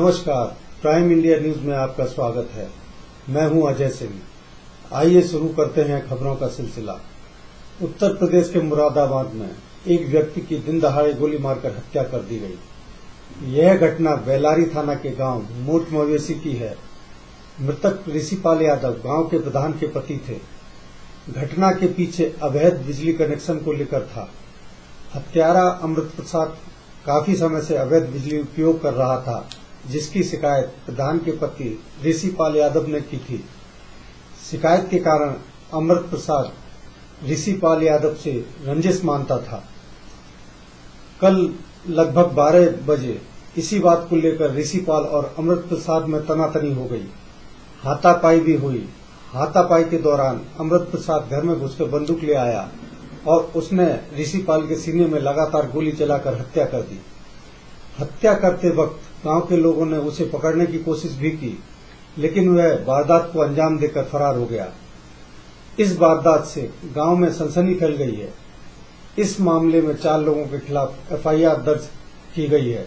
नमस्कार, prime India news में आपका स्वागत है। मैं हूं अजय सिंह। आइए शुरू करते हैं खबरों का सिलसिला। उत्तर प्रदेश के मुरादाबाद में एक व्यक्ति की दिन दहाड़े गोली मारकर हत्या कर दी गई। यह घटना बेलारी थाना के गांव मोट मवेशी की है। मृतक ऋषिपाल यादव गांव के प्रधान के पति थे। घटना के पीछे अवैध बिजली कनेक्शन को लेकर था। हत्यारा अमृत प्रसाद काफी समय से अवैध बिजली उपयोग कर रहा था, जिसकी शिकायत प्रधान के पति ऋषिपाल यादव ने की थी। शिकायत के कारण अमृत प्रसाद ऋषिपाल यादव से रंजिश मानता था। कल लगभग 12 बजे इसी बात को लेकर ऋषिपाल और अमृत प्रसाद में तनातनी हो गई। हाथापाई भी हुई। हाथापाई के दौरान अमृत प्रसाद घर में घुसकर बंदूक ले आया और उसने ऋषिपाल के सीने में लगातार गोली चलाकर हत्या कर दी। हत्या करते वक्त गांव के लोगों ने उसे पकड़ने की कोशिश भी की, लेकिन वह वारदात को अंजाम देकर फरार हो गया। इस वारदात से गांव में सनसनी फैल गई है। इस मामले में 4 लोगों के खिलाफ एफआईआर दर्ज की गई है।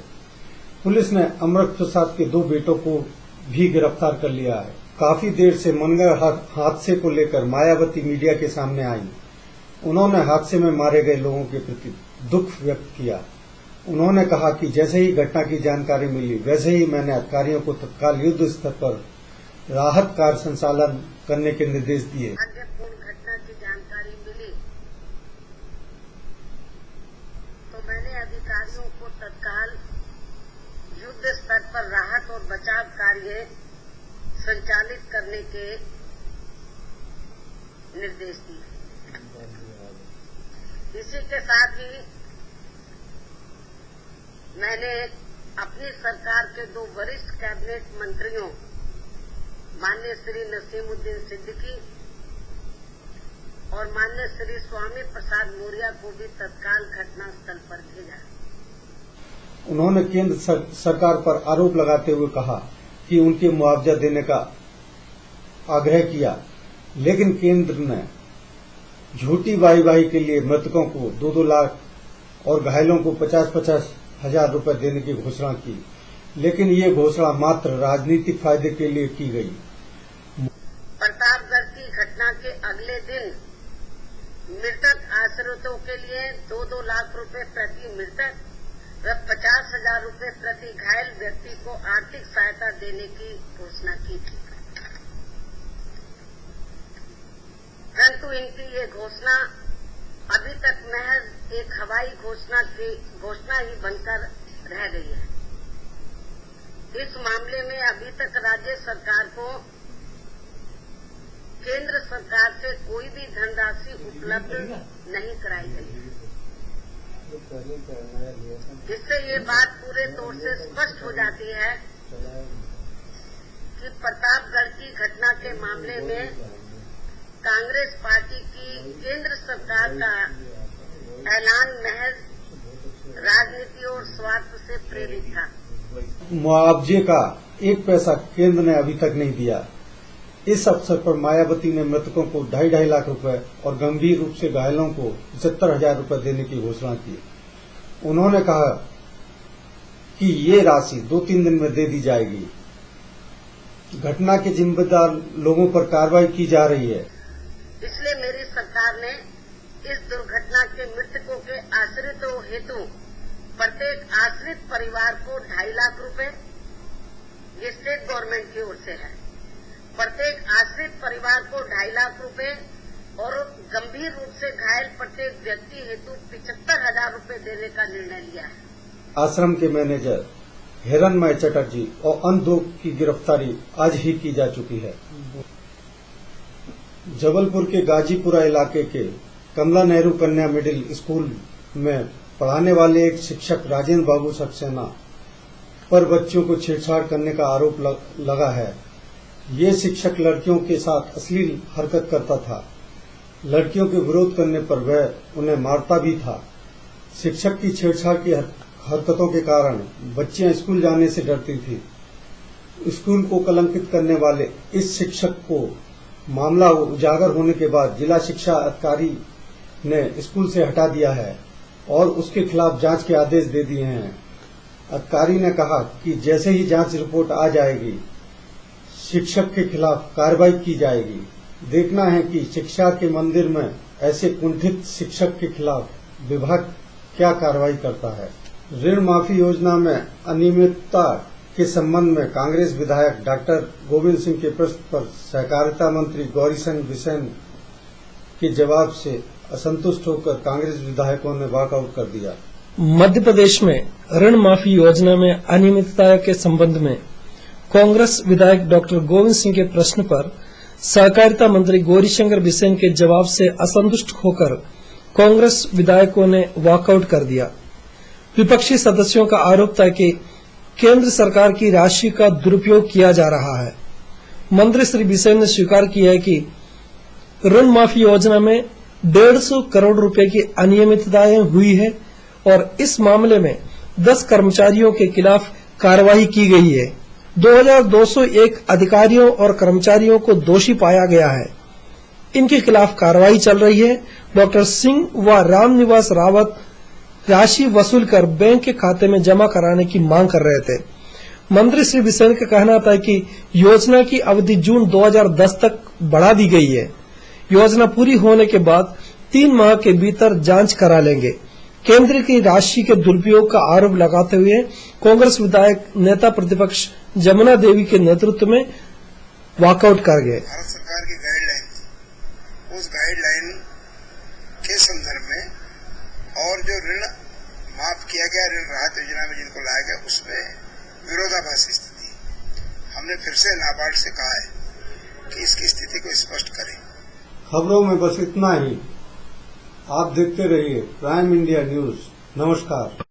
पुलिस ने अमृत प्रसाद के 2 बेटों को भी गिरफ्तार कर लिया है। काफी देर से मनगढ़ हादसे को लेकर मायावती मीडिया के सामने आई। उन्होंने हादसे में मारे गए लोगों के प्रति दुख व्यक्त किया। उन्होंने कहा कि जैसे ही घटना की जानकारी मिली, वैसे ही मैंने अधिकारियों को तत्काल युद्ध स्तर पर राहत कार्य संचालन करने के निर्देश दिए। घटना की जानकारी मिली तो मैंने अधिकारियों को तत्काल युद्ध स्तर पर राहत और बचाव कार्य संचालित करने के निर्देश दिए। इसी के साथ ही मैंने अपनी सरकार के 2 वरिष्ठ कैबिनेट मंत्रियों माननीय श्री नसीमुद्दीन सिद्दीकी और माननीय श्री स्वामी प्रसाद मौर्य को भी तत्काल घटनास्थल पर भेजा। उन्होंने केंद्र सरकार पर आरोप लगाते हुए कहा कि उनके मुआवजा देने का आग्रह किया, लेकिन केंद्र ने झूठी वाहवाही के लिए मृतकों को 2-2 लाख और घायलों को 50-50 हजार रुपए देने की घोषणा की, लेकिन ये घोषणा मात्र राजनीतिक फायदे के लिए की गई। प्रतापगढ़ की घटना के अगले दिन मृतक आश्रितों के लिए 2-2 लाख रुपए प्रति मृतक व 50,000 रुपए प्रति घायल व्यक्ति को आर्थिक सहायता देने की घोषणा की थी, परंतु इनकी ये घोषणा अभी तक महज एक हवाई घोषणा ही बनकर रह गई है। इस मामले में अभी तक राज्य सरकार को केंद्र सरकार से कोई भी धनराशि उपलब्ध नहीं कराई गई। इससे ये बात पूरे तौर से स्पष्ट हो जाती है कि प्रतापगढ़ की घटना के मामले में कांग्रेस पार्टी की केंद्र सरकार का ऐलान महज राजनीति और स्वार्थ से प्रेरित था। मुआवजे का 1 पैसा केंद्र ने अभी तक नहीं दिया। इस अवसर पर मायावती ने मृतकों को 2.5 लाख रुपए और गंभीर रूप से घायलों को 75,000 रुपए देने की घोषणा की। उन्होंने कहा कि ये राशि 2-3 दिन में दे दी जाएगी। घटना के जिम्मेदार लोगों पर कार्रवाई की जा रही है। इसलिए मेरी सरकार ने इस दुर्घटना के मृतकों के आश्रितों हेतु प्रत्येक आश्रित परिवार को 2.5 लाख रुपए, ये स्टेट गवर्नमेंट की ओर से है, प्रत्येक आश्रित परिवार को 2.5 लाख रुपए और गंभीर रूप से घायल प्रत्येक व्यक्ति हेतु 75,000 रुपए देने का निर्णय लिया है। आश्रम के मैनेजर हिरणमय चटर्जी और अन्य 2 की गिरफ्तारी आज ही की जा चुकी है। जबलपुर के गाजीपुरा इलाके के कमला नेहरू कन्या मिडिल स्कूल में पढ़ाने वाले एक शिक्षक राजेंद्र बाबू सक्सेना पर बच्चों को छेड़छाड़ करने का आरोप लगा है। ये शिक्षक लड़कियों के साथ अश्लील हरकत करता था। लड़कियों के विरोध करने पर वह उन्हें मारता भी था। शिक्षक की छेड़छाड़ की हरकतों के कारण बच्चियां स्कूल जाने से डरती थी। स्कूल को कलंकित करने वाले इस शिक्षक को मामला उजागर होने के बाद जिला शिक्षा अधिकारी ने स्कूल से हटा दिया है और उसके खिलाफ जांच के आदेश दे दिए हैं। अधिकारी ने कहा कि जैसे ही जांच रिपोर्ट आ जाएगी, शिक्षक के खिलाफ कार्रवाई की जाएगी। देखना है कि शिक्षा के मंदिर में ऐसे कुंठित शिक्षक के खिलाफ विभाग क्या कार्रवाई करता है। ऋण माफी योजना में अनियमितता के संबंध में कांग्रेस विधायक डॉक्टर गोविंद सिंह के प्रश्न पर सहकारिता मंत्री गौरीशंकर बिसेन के जवाब से असंतुष्ट होकर कांग्रेस विधायकों ने वॉकआउट कर दिया। मध्य प्रदेश में ऋण माफी योजना में अनियमितता के संबंध में कांग्रेस विधायक डॉक्टर गोविंद सिंह के प्रश्न पर सहकारिता मंत्री गौरीशंकर बिसेन के जवाब से असंतुष्ट होकर कांग्रेस विधायकों ने वॉकआउट कर दिया। विपक्षी सदस्यों का आरोप था कि केंद्र सरकार की राशि का दुरुपयोग किया जा रहा है। मंत्री श्री बिसेन ने स्वीकार किया है कि ऋण माफी योजना में 150 करोड़ रुपए की अनियमितताएं हुई है और इस मामले में 10 कर्मचारियों के खिलाफ कार्रवाई की गई है। 2201 अधिकारियों और कर्मचारियों को दोषी पाया गया है। इनके खिलाफ कार्रवाई चल रही है। डॉक्टर सिंह व रामनिवास रावत राशि वसूल कर बैंक के खाते में जमा कराने की मांग कर रहे थे। मंत्री श्री बिसेन का कहना था कि योजना की अवधि जून 2010 तक बढ़ा दी गई है। योजना पूरी होने के बाद 3 माह के भीतर जांच करा लेंगे। केंद्र की राशि के दुरुपयोग का आरोप लगाते हुए कांग्रेस विधायक नेता प्रतिपक्ष जमुना देवी के नेतृत्व में वॉकआउट कर गए। भारत सरकार की गाइडलाइन, उस गाइडलाइन के संदर्भ में और जो ऋण माफ किया गया, ऋण राहत योजना में जिनको लाया गया, उसमें विरोधाभासी स्थिति। हमने फिर से नाबार्ड से कहा है कि इसकी स्थिति को स्पष्ट करें। खबरों में बस इतना ही। आप देखते रहिए प्राइम इंडिया न्यूज। नमस्कार।